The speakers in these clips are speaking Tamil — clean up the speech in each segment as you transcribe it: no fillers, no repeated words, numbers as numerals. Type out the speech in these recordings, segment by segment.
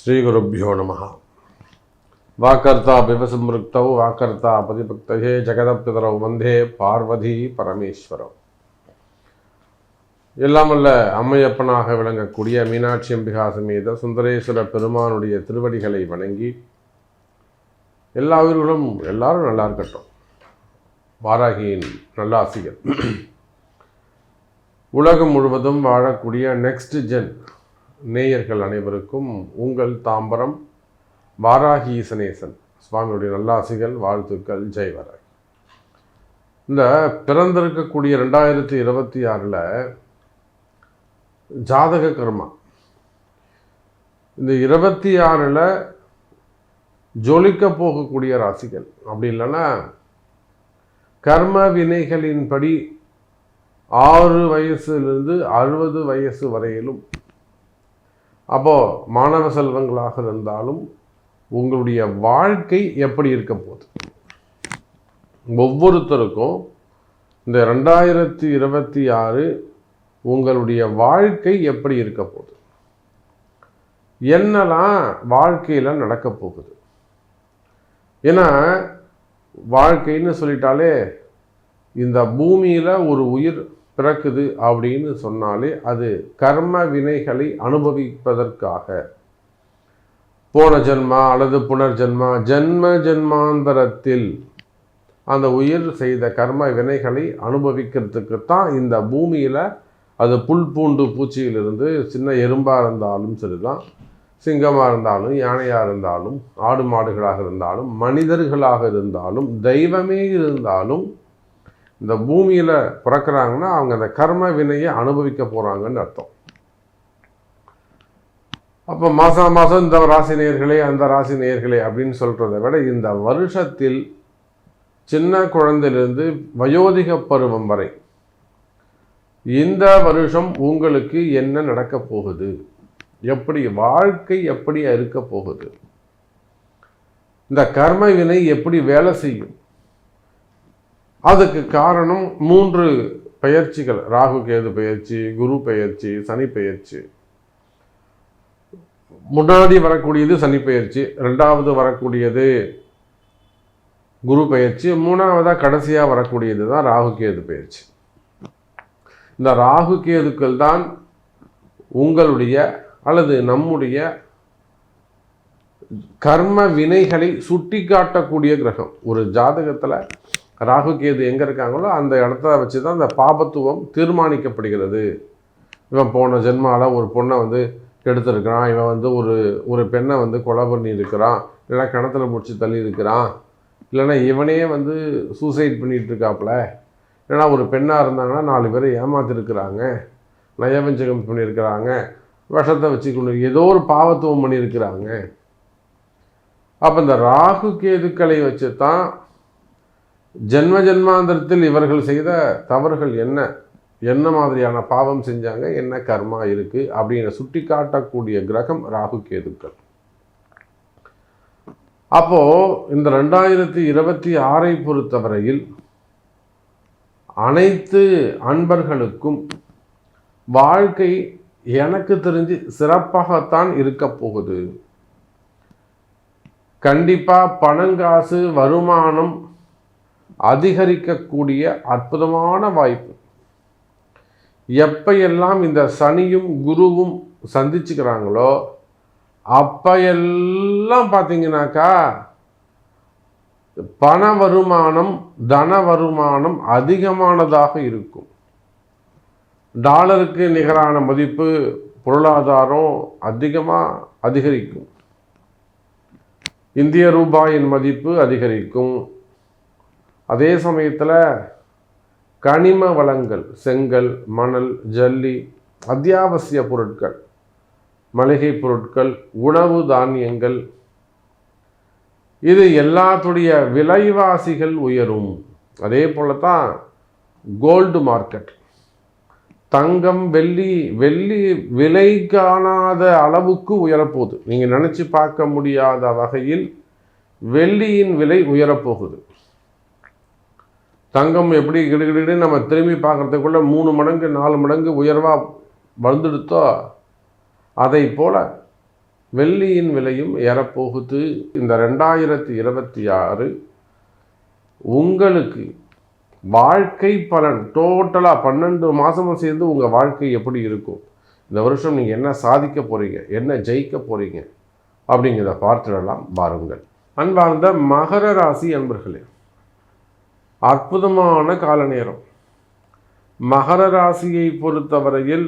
ஸ்ரீகுருப்போ நம. வாக்கர்த்தா பிவசம்ருக்தௌ வாக்கர்த்தா பதிபக்தயே ஜெகதப்பிதரௌ வந்தே பார்வதி பரமேஸ்வரௌ. எல்லாம் வல்ல அம்மையப்பனாக விளங்கக்கூடிய மீனாட்சி அம்பிகா சமேத சுந்தரேஸ்வர பெருமானுடைய திருவடிகளை வணங்கி எல்லா உயிர்களும் எல்லாரும் நல்லா இருக்கட்டும். வாராகியின் நல்லாசிகள். உலகம் முழுவதும் வாழக்கூடிய நெக்ஸ்ட் ஜென் நேயர்கள் அனைவருக்கும் உங்கள் தாம்பரம் வாராகி ஈசனேசன் சுவாமியுடைய நல்லாசிகள், வாழ்த்துக்கள். ஜெய் வாராகி. இந்த பிறந்திருக்கக்கூடிய 2026 ஜாதக கர்மா, இந்த 26 ஜொலிக்க போகக்கூடிய ராசிகள், அப்படி இல்லைன்னா கர்ம வினைகளின்படி 6 வயசுலேருந்து 60 வயசு வரையிலும், அப்போது மாணவ செல்வங்களாக இருந்தாலும் உங்களுடைய வாழ்க்கை எப்படி இருக்க போகுது, ஒவ்வொருத்தருக்கும் இந்த 2026 உங்களுடைய வாழ்க்கை எப்படி இருக்க போகுது, என்னெல்லாம் வாழ்க்கையில் நடக்க போகுது. ஏன்னா வாழ்க்கைன்னு சொல்லிட்டாலே இந்த பூமியில் ஒரு உயிர் பிறக்குது அப்படின்னு சொன்னாலே அது கர்ம வினைகளை அனுபவிப்பதற்காக போன ஜென்மா அல்லது புனர்ஜென்மா ஜென்மாந்தரத்தில் அந்த உயிர் செய்த கர்ம வினைகளை அனுபவிக்கிறதுக்கு தான் இந்த பூமியில், அது புல் பூண்டு பூச்சியிலிருந்து சின்ன எறும்பாக இருந்தாலும் சரிதான், சிங்கமாக இருந்தாலும் யானையாக இருந்தாலும் ஆடு மாடுகளாக இருந்தாலும் மனிதர்களாக இருந்தாலும் தெய்வமே இருந்தாலும் இந்த பூமியில் பிறக்கிறாங்கன்னா அவங்க அந்த கர்ம வினையை அனுபவிக்க போகிறாங்கன்னு அர்த்தம். அப்போ மாதம் மாதம் இந்த ராசி நேயர்களே அந்த ராசி நேயர்களே அப்படின்னு சொல்கிறத விட இந்த வருஷத்தில் சின்ன குழந்தையிலிருந்து வயோதிக பருவம் வரை இந்த வருஷம் உங்களுக்கு என்ன நடக்க போகுது, எப்படி வாழ்க்கை எப்படி இருக்க போகுது, இந்த கர்ம வினை எப்படி வேலை செய்யும். அதுக்கு காரணம் 3 பெயர்ச்சிகள்: ராகு கேது பெயர்ச்சி, குரு பெயர்ச்சி, சனி பெயர்ச்சி. முன்னாடி வரக்கூடியது சனி பெயர்ச்சி, 2வது வரக்கூடியது குரு பெயர்ச்சி, 3வதாக கடைசியாக வரக்கூடியது தான் ராகு கேது பெயர்ச்சி. இந்த ராகு கேதுக்கள் தான் உங்களுடைய அல்லது நம்முடைய கர்ம வினைகளை சுட்டி காட்டக்கூடிய கிரகம். ஒரு ஜாதகத்தில் ராகு கேது எங்கே இருக்காங்களோ அந்த இடத்த வச்சு தான் அந்த பாபத்துவம் தீர்மானிக்கப்படுகிறது. இவன் போன ஜென்மாவில் ஒரு பொண்ணை கெடுத்துருக்கிறான், இவன் ஒரு பெண்ணை கொலை பண்ணி இருக்கிறான், இல்லைன்னா கிணத்துல முடிச்சு தள்ளி இருக்கிறான், இல்லைன்னா இவனே சூசைட் பண்ணிகிட்டு இருக்காப்புல, இல்லைன்னா ஒரு பெண்ணாக இருந்தாங்கன்னா 4 பேரை ஏமாத்திருக்கிறாங்க, நயவஞ்சகம் பண்ணியிருக்கிறாங்க, விஷத்தை வச்சு கொண்டு ஏதோ ஒரு பாவத்துவம் பண்ணியிருக்கிறாங்க. அப்போ இந்த ராகு கேதுக்களை வச்சு தான் ஜென்மாந்தரத்தில் இவர்கள் செய்த தவறுகள் என்ன மாதிரியான பாவம் செஞ்சாங்க, என்ன கர்மா இருக்குது அப்படின்னு சுட்டி காட்டக்கூடிய கிரகம் ராகு கேதுக்கள். அப்போது இந்த 2026 பொறுத்தவரையில் அனைத்து அன்பர்களுக்கும் வாழ்க்கை எனக்கு தெரிஞ்சு சிறப்பாகத்தான் இருக்க போகுது. கண்டிப்பாக பணங்காசு வருமானம் அதிகரிக்கக்கூடிய அற்புதமான வாய்ப்பு. எப்பையெல்லாம் இந்த சனியும் குருவும் சந்திச்சுக்கிறாங்களோ அப்பையெல்லாம் பார்த்தீங்கன்னாக்கா பண வருமானம் தன வருமானம் அதிகமானதாக இருக்கும். டாலருக்கு நிகரான மதிப்பு பொருளாதாரம் அதிகரிக்கும். இந்திய ரூபாயின் மதிப்பு அதிகரிக்கும். அதே சமயத்தில் கனிம வளங்கள், செங்கல், மணல், ஜல்லி, அத்தியாவசிய பொருட்கள், மளிகை பொருட்கள், உணவு தானியங்கள், இது எல்லாத்துடைய விலைவாசிகள் உயரும். அதே போல தான் கோல்டு மார்க்கெட், தங்கம், வெள்ளி விலை காணாத அளவுக்கு உயரப்போகுது. நீங்கள் நினச்சி பார்க்க முடியாத வகையில் வெள்ளியின் விலை உயரப்போகுது. தங்கம் எப்படி கிடுகிடு நம்ம திரும்பி பார்க்குறதுக்குள்ள 3 மடங்கு 4 மடங்கு உயர்வாக வந்துடுத்தோ, அதை போல் வெள்ளியின் விலையும் ஏறப்போகுது. இந்த 2026 உங்களுக்கு வாழ்க்கை பலன் டோட்டலாக 12 மாதமும் சேர்ந்து உங்கள் வாழ்க்கை எப்படி இருக்கும், இந்த வருஷம் நீங்கள் என்ன சாதிக்க போகிறீங்க, என்ன ஜெயிக்க போகிறீங்க அப்படிங்கிறத பார்த்துடலாம் வாருங்கள். அன்பார்ந்த மகர ராசி அன்பர்களே, அற்புதமான கால நேரம். மகர ராசியை பொறுத்தவரையில்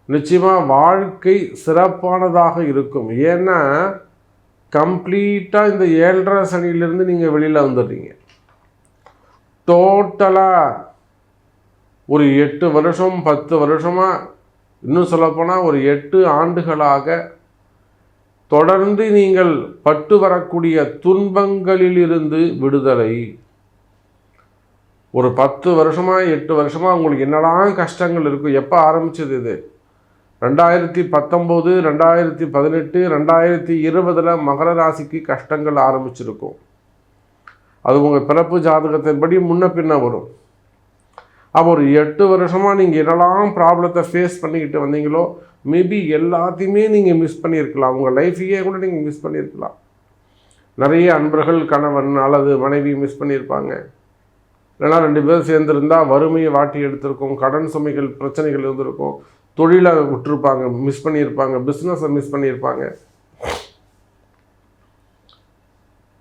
நிச்சயமாக வாழ்க்கை சிறப்பானதாக இருக்கும். ஏன்னா கம்ப்ளீட்டாக இந்த 7.5 சனியிலிருந்து நீங்கள் வெளியில் வந்துடுறீங்க. டோட்டலாக ஒரு 8 வருஷம் 10 வருஷமாக, இன்னும் சொல்லப்போனால் ஒரு 8 ஆண்டுகளாக தொடர்ந்து நீங்கள் பட்டு வரக்கூடிய துன்பங்களிலிருந்து விடுதலை. ஒரு 10 வருஷமாக 8 வருஷமாக உங்களுக்கு என்னெல்லாம் கஷ்டங்கள் இருக்கும். எப்போ ஆரம்பிச்சது இது? 2019, 2018, 2020 மகர ராசிக்கு கஷ்டங்கள் ஆரம்பிச்சிருக்கும். அது உங்கள் பிறப்பு ஜாதகத்தின்படி முன்ன பின்ன வரும். அப்போ ஒரு 8 வருஷமாக நீங்கள் என்னெல்லாம் ப்ராப்ளத்தை ஃபேஸ் பண்ணிக்கிட்டு வந்தீங்களோ, மேபி எல்லாத்தையுமே நீங்கள் மிஸ் பண்ணியிருக்கலாம். உங்கள் லைஃபையே கூட நீங்கள் மிஸ் பண்ணியிருக்கலாம். நிறைய அன்பர்கள் கணவன் அல்லது மனைவி மிஸ் பண்ணியிருப்பாங்க. இல்லைனா 2 பேர் சேர்ந்துருந்தால் வறுமையை வாட்டி எடுத்திருக்கும், கடன் சுமைகள் பிரச்சனைகள் இருந்திருக்கும், தொழிலை விட்டுருப்பாங்க, மிஸ் பண்ணியிருப்பாங்க, பிஸ்னஸை மிஸ் பண்ணியிருப்பாங்க.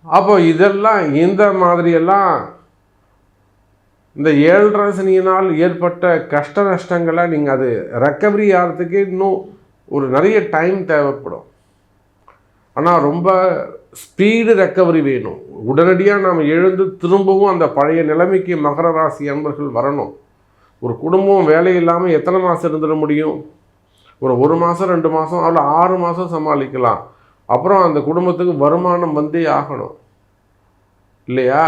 அப்போ இதெல்லாம் இந்த மாதிரியெல்லாம் இந்த 7.5 சனியினால் ஏற்பட்ட கஷ்ட நஷ்டங்களை நீங்கள் அது ரெக்கவரி ஆகிறதுக்கு இன்னும் ஒரு நிறைய டைம் தேவைப்படும். ஆனால் ரொம்ப ஸ்பீடு ரெக்கவரி வேணும். உடனடியாக நாம் எழுந்து திரும்பவும் அந்த பழைய நிலைமைக்கு மகர ராசி அன்பர்கள் வரணும். ஒரு குடும்பம் வேலை இல்லாமல் எத்தனை மாதம் இருந்துட முடியும்? ஒரு 1 மாதம் 2 மாதம், அவ்வளோ 6 மாதம் சமாளிக்கலாம். அப்புறம் அந்த குடும்பத்துக்கு வருமானம் வந்தே ஆகணும் இல்லையா?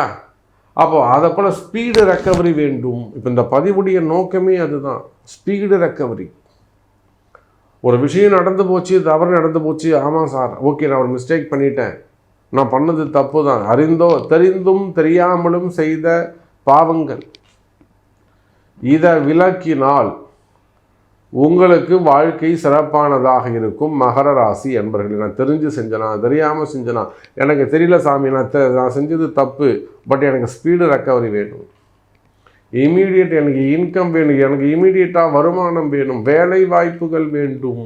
அப்போ அதை போல் ஸ்பீடு ரெக்கவரி வேண்டும். இப்போ இந்த பதிவுடைய நோக்கமே அதுதான், ஸ்பீடு ரெக்கவரி. ஒரு விஷயம் நடந்து போச்சு, தவறு நடந்து போச்சு, ஆமாம் சார், ஓகே, நான் ஒரு மிஸ்டேக் பண்ணிட்டேன், நான் பண்ணது தப்பு தான், அறிந்தோ தெரிந்தும் தெரியாமலும் செய்த பாவங்கள், இதை விலக்கினால் உங்களுக்கு வாழ்க்கை சிறப்பானதாக இருக்கும். மகர ராசி என்பர்கள், நான் தெரிஞ்சு செஞ்சனா தெரியாமல் செஞ்சனா, எனக்கு தெரியல சாமி, நான் செஞ்சது தப்பு, பட் எனக்கு ஸ்பீடு ரெக்கவரி வேணும், இமீடியட் எனக்கு இன்கம் வேணும், எனக்கு இமீடியட்டாக வருமானம் வேணும், வேலை வாய்ப்புகள் வேண்டும்.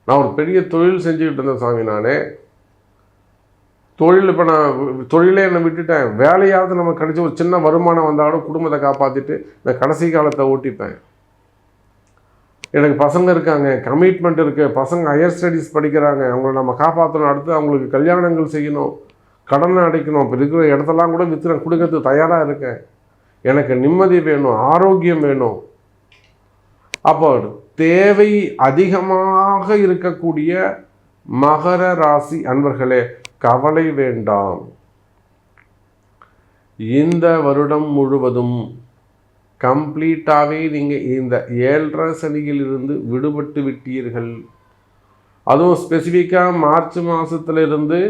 நான் ஒரு பெரிய தொழில் செஞ்சுக்கிட்டு இருந்தேன் சாமி, நானே தொழில், இப்போ நான் தொழிலே என்னை விட்டுட்டேன், வேலையாவது நமக்கு கிடைச்ச ஒரு சின்ன வருமானம் வந்தாலும் குடும்பத்தை காப்பாற்றிட்டு நான் கடைசி காலத்தை ஓட்டிப்பேன். எனக்கு பசங்க இருக்காங்க, கமிட்மெண்ட் இருக்குது, பசங்க ஹையர் ஸ்டடீஸ் படிக்கிறாங்க, அவங்கள நம்ம காப்பாற்றணும், அடுத்து அவங்களுக்கு கல்யாணங்கள் செய்யணும், கடனை அடைக்கணும், இப்போ இருக்கிற இடத்தெல்லாம் கூட விற்று நான் கொடுக்கறதுக்கு தயாராக இருக்கேன், எனக்கு நிம்மதி வேணும், ஆரோக்கியம் வேணும். அப்போ தேவை அதிகமாக இருக்கக்கூடிய மகர ராசி அன்பர்களே, கவலை வேண்டாம். இந்த வருடம் முழுவதும் கம்ப்ளீட்டாகவே நீங்கள் இந்த 7.5 சனியிலிருந்து விடுபட்டு விட்டீர்கள். அதுவும் ஸ்பெசிஃபிக்காக மார்ச் மாதத்திலிருந்து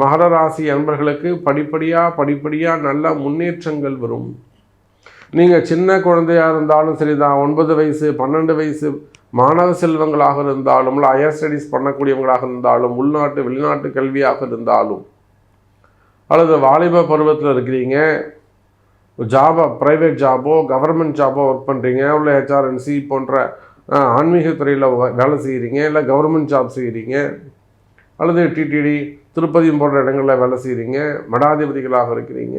மகர ராசி அன்பர்களுக்கு படிப்படியாக நல்ல முன்னேற்றங்கள் வரும். நீங்கள் சின்ன குழந்தையாக இருந்தாலும் சரிதான், 9 வயசு 12 வயசு மாணவ செல்வங்களாக இருந்தாலும், இல்லை ஹையர் ஸ்டடீஸ் பண்ணக்கூடியவங்களாக இருந்தாலும், உள்நாட்டு வெளிநாட்டு கல்வியாக இருந்தாலும், அல்லது வாலிப பருவத்தில் இருக்கிறீங்க, ஜாபோ ப்ரைவேட் ஜாபோ கவர்மெண்ட் ஜாபோ ஒர்க் பண்ணுறீங்க, இல்லை ஹெச்ஆர்என்சி போன்ற ஆன்மீகத்துறையில் வேலை செய்கிறீங்க, இல்லை கவர்மெண்ட் ஜாப் செய்கிறீங்க, அல்லது டிடிடி திருப்பதி போன்ற இடங்களில் வேலை செய்கிறீங்க, மடாதிபதிகளாக இருக்கிறீங்க,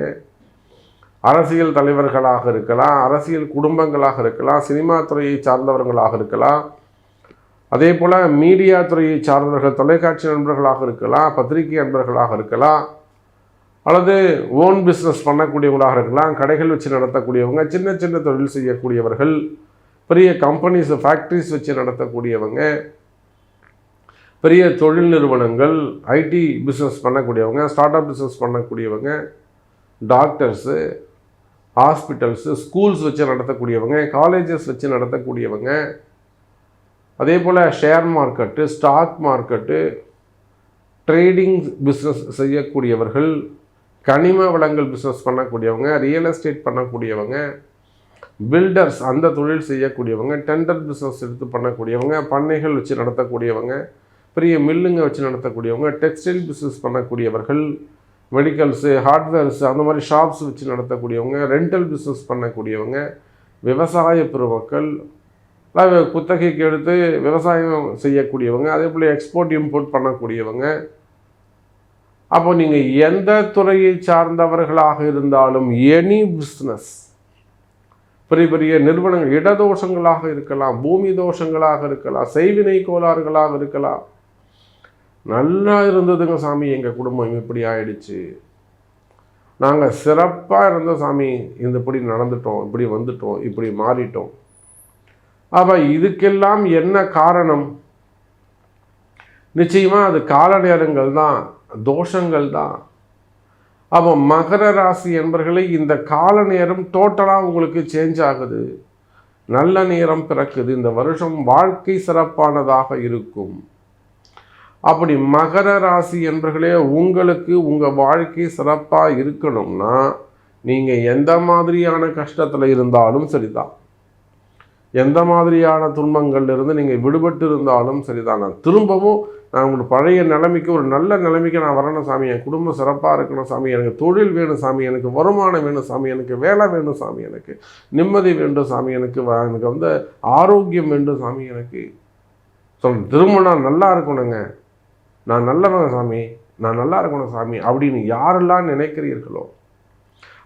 அரசியல் தலைவர்களாக இருக்கலாம், அரசியல் குடும்பங்களாக இருக்கலாம், சினிமா துறையை சார்ந்தவர்களாக இருக்கலாம், அதே போல் மீடியா துறையை சார்ந்தவர்கள், தொலைக்காட்சி நண்பர்களாக இருக்கலாம், பத்திரிகை நண்பர்களாக இருக்கலாம், அல்லது ஓன் பிஸ்னஸ் பண்ணக்கூடியவங்களாக இருக்கலாம், கடைகள் வச்சு நடத்தக்கூடியவங்க, சின்ன சின்ன தொழில் செய்யக்கூடியவர்கள், பெரிய கம்பெனிஸ் ஃபேக்ட்ரிஸ் வச்சு நடத்தக்கூடியவங்க, பெரிய தொழில் நிறுவனங்கள், ஐடி பிஸ்னஸ் பண்ணக்கூடியவங்க, ஸ்டார்ட் அப் பிஸ்னஸ் பண்ணக்கூடியவங்க, டாக்டர்ஸு, ஹாஸ்பிட்டல்ஸு, ஸ்கூல்ஸ் வச்சு நடத்தக்கூடியவங்க, காலேஜஸ் வச்சு நடத்தக்கூடியவங்க, அதே போல் share market, stock market, trading business செய்யக்கூடியவர்கள், கனிம வளங்கள் பிஸ்னஸ் பண்ணக்கூடியவங்க, ரியல் எஸ்டேட் பண்ணக்கூடியவங்க, பில்டர்ஸ் அந்த தொழில் செய்யக்கூடியவங்க, டெண்டர் பிஸ்னஸ் எடுத்து பண்ணக்கூடியவங்க, பண்ணைகள் வச்சு நடத்தக்கூடியவங்க, பெரிய மில்லுங்க வச்சு நடத்தக்கூடியவங்க, டெக்ஸ்டைல் பிஸ்னஸ் பண்ணக்கூடியவர்கள், மெடிக்கல்ஸு, ஹார்ட்வேர்ஸு அந்த மாதிரி ஷாப்ஸ் வச்சு நடத்தக்கூடியவங்க, ரெண்டல் பிஸ்னஸ் பண்ணக்கூடியவங்க, விவசாய பெருமக்கள், குத்தகைக்கு எடுத்து விவசாயம் செய்யக்கூடியவங்க, அதே போல் எக்ஸ்போர்ட் இம்போர்ட் பண்ணக்கூடியவங்க. அப்போ நீங்கள் எந்த துறையை சார்ந்தவர்களாக இருந்தாலும் எனி பிஸ்னஸ், பெரிய பெரிய நிறுவனங்கள், இடதோஷங்களாக இருக்கலாம், பூமி தோஷங்களாக இருக்கலாம், செய்வினை கோளாறுகளாக இருக்கலாம். நல்லா இருந்ததுங்க சாமி, எங்கள் குடும்பம் இப்படி ஆயிடுச்சு, நாங்கள் சிறப்பாக இருந்தோம் சாமி, இப்படி நடந்துட்டோம், இப்படி வந்துட்டோம், இப்படி மாறிட்டோம். அப்போ இதுக்கெல்லாம் என்ன காரணம்? நிச்சயமாக அது கால நேரங்கள் தான், தோஷங்கள் தான். அப்போ மகர ராசி என்பர்களை இந்த கால நேரம் டோட்டலாக உங்களுக்கு சேஞ்ச் ஆகுது, நல்ல நேரம் பிறக்குது, இந்த வருஷம் வாழ்க்கை சிறப்பானதாக இருக்கும். அப்படி மகர ராசி என்பர்களே, உங்களுக்கு உங்கள் வாழ்க்கை சிறப்பாக இருக்கணும்னா நீங்கள் எந்த மாதிரியான கஷ்டத்தில் இருந்தாலும் சரிதான், எந்த மாதிரியான துன்பங்கள்லேருந்து நீங்கள் விடுபட்டு இருந்தாலும் சரிதான், நான் திரும்பவும் நான் உங்களுக்கு பழைய நிலைமைக்கு, ஒரு நல்ல நிலைமைக்கு நான் வரணும் சாமி, என் குடும்பம் சிறப்பாக இருக்கணும் சாமி, எனக்கு தொழில் வேணும் சாமி, எனக்கு வருமானம் வேணும் சாமி, எனக்கு வேலை வேணும் சாமி, எனக்கு நிம்மதி வேண்டும் சாமி, எனக்கு ஆரோக்கியம் வேண்டும் சாமி, எனக்கு திரும்ப நான் நல்லா இருக்கணுங்க, நான் நல்லவன் சாமி, நான் நல்லா இருக்கணும் சாமி அப்படின்னு யாரெல்லாம் நினைக்கிறீர்களோ,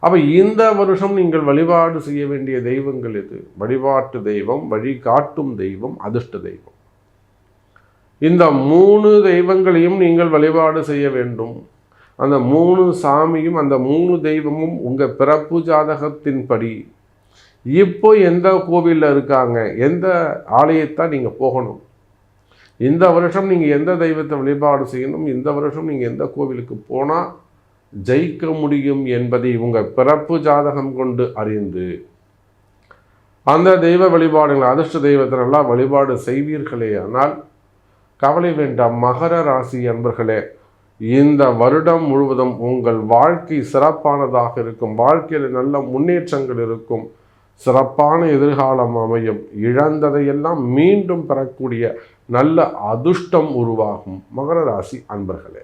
அப்போ இந்த வருஷம் நீங்கள் வழிபாடு செய்ய வேண்டிய தெய்வங்கள் எது? வழிபாட்டு தெய்வம், வழிகாட்டும் தெய்வம், அதிர்ஷ்ட தெய்வம். இந்த 3 தெய்வங்களையும் நீங்கள் வழிபாடு செய்ய வேண்டும். அந்த 3 சாமியும் அந்த 3 தெய்வமும் உங்கள் பிறப்பு ஜாதகத்தின்படி இப்போ எந்த கோவிலில் இருக்காங்க, எந்த ஆலயத்தான் நீங்கள் போகணும், இந்த வருஷம் நீங்கள் எந்த தெய்வத்தை வழிபாடு செய்யணும், இந்த வருஷம் நீங்கள் எந்த கோவிலுக்கு போனால் ஜெயிக்க முடியும் என்பதை உங்கள் பிறப்பு ஜாதகம் கொண்டு அறிந்து அந்த தெய்வ வழிபாடுகளை, அதிர்ஷ்ட தெய்வத்தை நல்லா வழிபாடு செய்வீர்களே ஆனால் கவலை வேண்டாம். மகர ராசி அன்பர்களே, இந்த வருடம் முழுவதும் உங்கள் வாழ்க்கை சிறப்பானதாக இருக்கும், வாழ்க்கையில் நல்ல முன்னேற்றங்கள் இருக்கும், சிறப்பான எதிர்காலம் அமையும், இழந்ததையெல்லாம் மீண்டும் பெறக்கூடிய நல்ல அதிர்ஷ்டம் உருவாகும். மகர ராசி அன்பர்களே.